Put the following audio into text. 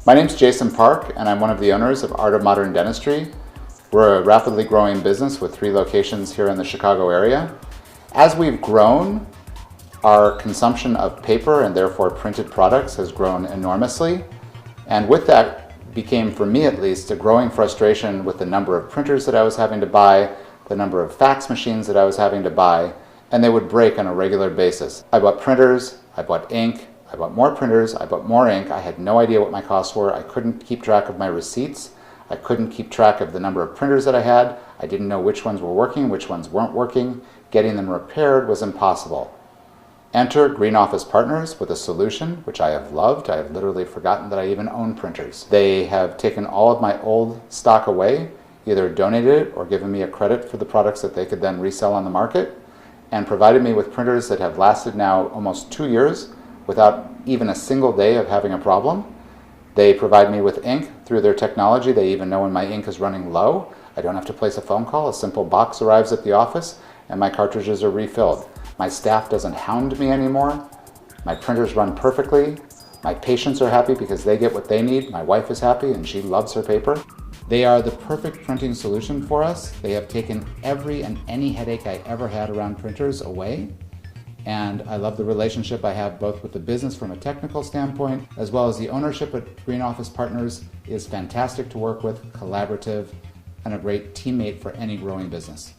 My name's Jason Park, and I'm one of the owners of Art of Modern Dentistry. We're a rapidly growing business with 3 locations here in the Chicago area. As we've grown, our consumption of paper and therefore printed products has grown enormously. And with that became, for me at least, a growing frustration with the number of printers that I was having to buy, the number of fax machines that I was having to buy, and they would break on a regular basis. I bought printers, I bought ink, I bought more printers, I bought more ink. I had no idea what my costs were. I couldn't keep track of my receipts. I couldn't keep track of the number of printers that I had. I didn't know which ones were working, which ones weren't working. Getting them repaired was impossible. Enter Green Office Partners with a solution, which I have loved. I have literally forgotten that I even own printers. They have taken all of my old stock away, either donated it or given me a credit for the products that they could then resell on the market, and provided me with printers that have lasted now almost 2 years without even a single day of having a problem. They provide me with ink through their technology. They even know when my ink is running low. I don't have to place a phone call. A simple box arrives at the office and my cartridges are refilled. My staff doesn't hound me anymore. My printers run perfectly. My patients are happy because they get what they need. My wife is happy and she loves her paper. They are the perfect printing solution for us. They have taken every and any headache I ever had around printers away. And I love the relationship I have both with the business from a technical standpoint, as well as the ownership at Green Office Partners is fantastic to work with, collaborative, and a great teammate for any growing business.